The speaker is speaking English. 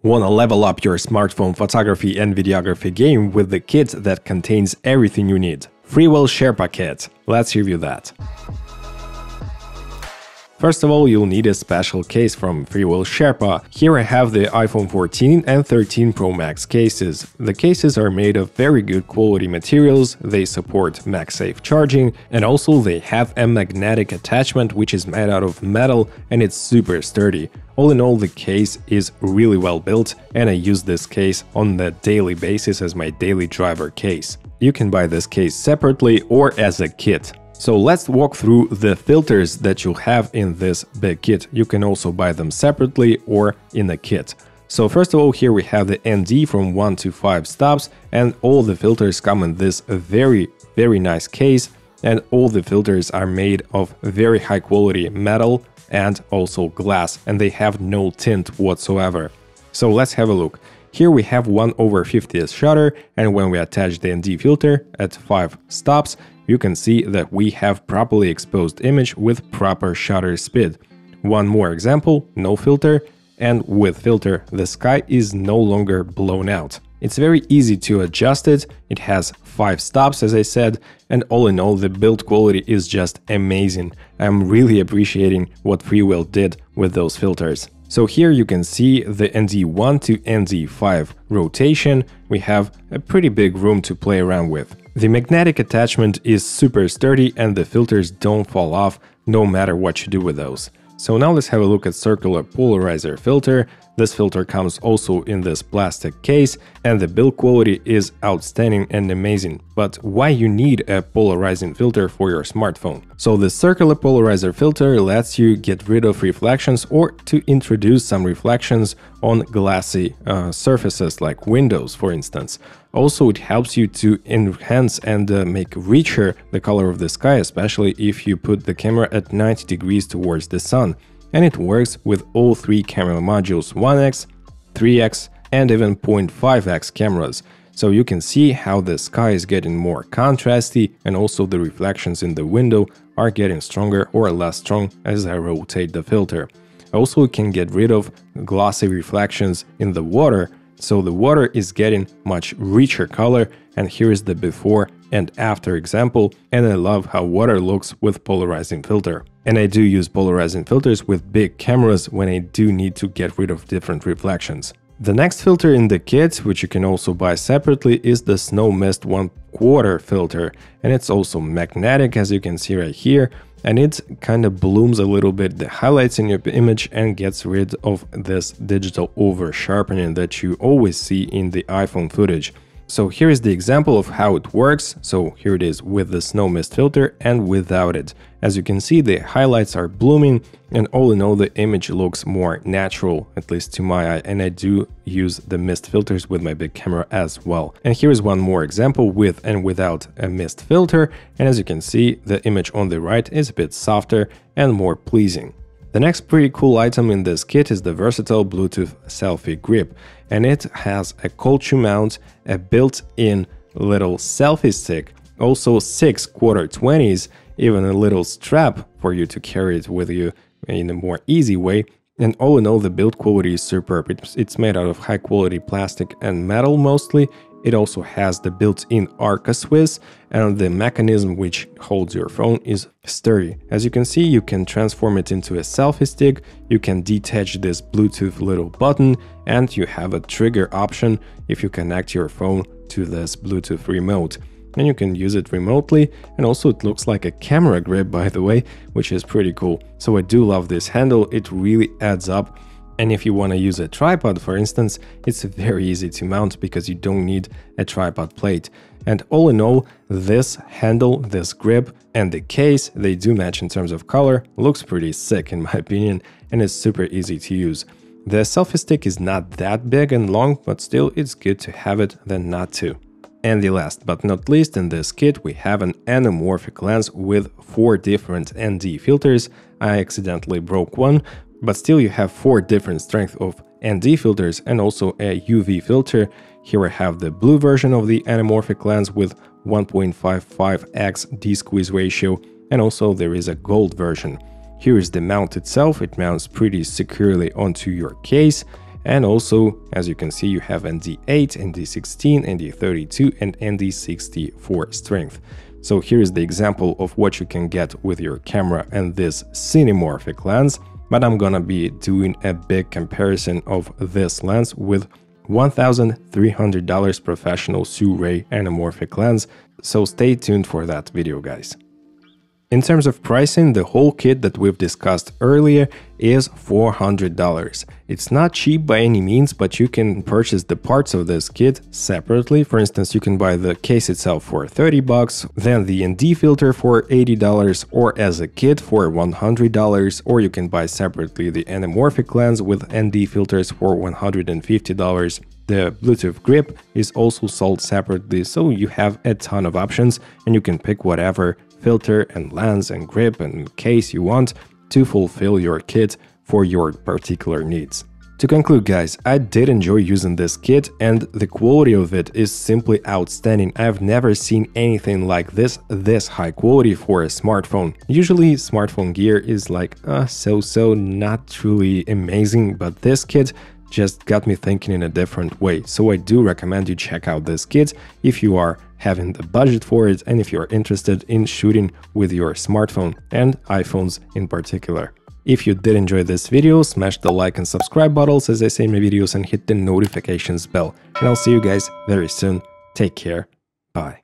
Want to level up your smartphone photography and videography game with the kit that contains everything you need? Freewell Sherpa Kit. Let's review that. First of all, you'll need a special case from Freewell Sherpa. Here I have the iPhone 14 and 13 Pro Max cases. The cases are made of very good quality materials, they support MagSafe charging, and also they have a magnetic attachment which is made out of metal and it's super sturdy. All in all, the case is really well built, and I use this case on a daily basis as my daily driver case. You can buy this case separately or as a kit. So let's walk through the filters that you'll have in this big kit. You can also buy them separately or in a kit. So first of all, here we have the ND from 1 to 5 stops, and all the filters come in this very nice case, and all the filters are made of very high quality metal and also glass, and they have no tint whatsoever. So let's have a look. Here we have 1/50th shutter, and when we attach the ND filter at 5 stops, you can see that we have properly exposed image with proper shutter speed. One more example, no filter, and with filter, the sky is no longer blown out. It's very easy to adjust it, it has 5 stops as I said, and all in all the build quality is just amazing. I'm really appreciating what Freewell did with those filters. So here you can see the ND1 to ND5 rotation, we have a pretty big room to play around with. The magnetic attachment is super sturdy and the filters don't fall off no matter what you do with those. So now let's have a look at circular polarizer filter. This filter comes also in this plastic case and the build quality is outstanding and amazing. But why you need a polarizing filter for your smartphone? So the circular polarizer filter lets you get rid of reflections or to introduce some reflections on glassy surfaces like windows, for instance. Also, it helps you to enhance and make richer the color of the sky, especially if you put the camera at 90 degrees towards the sun. And it works with all 3 camera modules, 1x, 3x, and even 0.5x cameras. So you can see how the sky is getting more contrasty, and also the reflections in the window are getting stronger or less strong as I rotate the filter. Also, it can get rid of glossy reflections in the water, so the water is getting much richer color, and here is the before and after example, and I love how water looks with polarizing filter. And I do use polarizing filters with big cameras when I do need to get rid of different reflections. The next filter in the kit, which you can also buy separately, is the Snow Mist 1/4 filter, and it's also magnetic as you can see right here, and it kind of blooms a little bit the highlights in your image and gets rid of this digital over sharpening that you always see in the iPhone footage. So here is the example of how it works. So here it is with the Snow Mist filter and without it. As you can see, the highlights are blooming, and all in all the image looks more natural, at least to my eye, and I do use the mist filters with my big camera as well. And here is one more example with and without a mist filter, and as you can see, the image on the right is a bit softer and more pleasing. The next pretty cool item in this kit is the versatile Bluetooth selfie grip, and it has a cold shoe mount, a built-in little selfie stick, also 6 1/4-20s, even a little strap for you to carry it with you in a more easy way. And all in all, the build quality is superb. It's made out of high quality plastic and metal mostly. It also has the built-in Arca Swiss, and the mechanism which holds your phone is sturdy. As you can see, you can transform it into a selfie stick, you can detach this Bluetooth little button, and you have a trigger option if you connect your phone to this Bluetooth remote. And you can use it remotely, and also it looks like a camera grip, by the way, which is pretty cool. So I do love this handle, it really adds up. And if you want to use a tripod, for instance, it's very easy to mount because you don't need a tripod plate. And all in all, this handle, this grip, and the case, they do match in terms of color, looks pretty sick in my opinion, and it's super easy to use. The selfie stick is not that big and long, but still it's good to have it than not to. And the last but not least in this kit, we have an anamorphic lens with 4 different ND filters. I accidentally broke one, but still you have 4 different strengths of ND filters and also a UV filter. Here I have the blue version of the anamorphic lens with 1.55x D-squeeze ratio, and also there is a gold version. Here is the mount itself, it mounts pretty securely onto your case, And also, as you can see, you have ND8, ND16, ND32, and ND64 strength. So here is the example of what you can get with your camera and this cinemorphic lens, but I'm gonna be doing a big comparison of this lens with $1,300 professional Sue-Ray anamorphic lens, so stay tuned for that video, guys. In terms of pricing, the whole kit that we've discussed earlier is $400. It's not cheap by any means, but you can purchase the parts of this kit separately. For instance, you can buy the case itself for $30, then the ND filter for $80, or as a kit for $100, or you can buy separately the anamorphic lens with ND filters for $150. The Bluetooth grip is also sold separately, so you have a ton of options and you can pick whatever filter and lens and grip and case you want to fulfill your kit for your particular needs. To conclude, guys, I did enjoy using this kit and the quality of it is simply outstanding. I've never seen anything like this high quality for a smartphone. Usually smartphone gear is like so not truly amazing, but this kit just got me thinking in a different way. So I do recommend you check out this kit if you are having the budget for it and if you're interested in shooting with your smartphone and iPhones in particular. If you did enjoy this video, smash the like and subscribe buttons as I say in my videos and hit the notifications bell. And I'll see you guys very soon. Take care. Bye.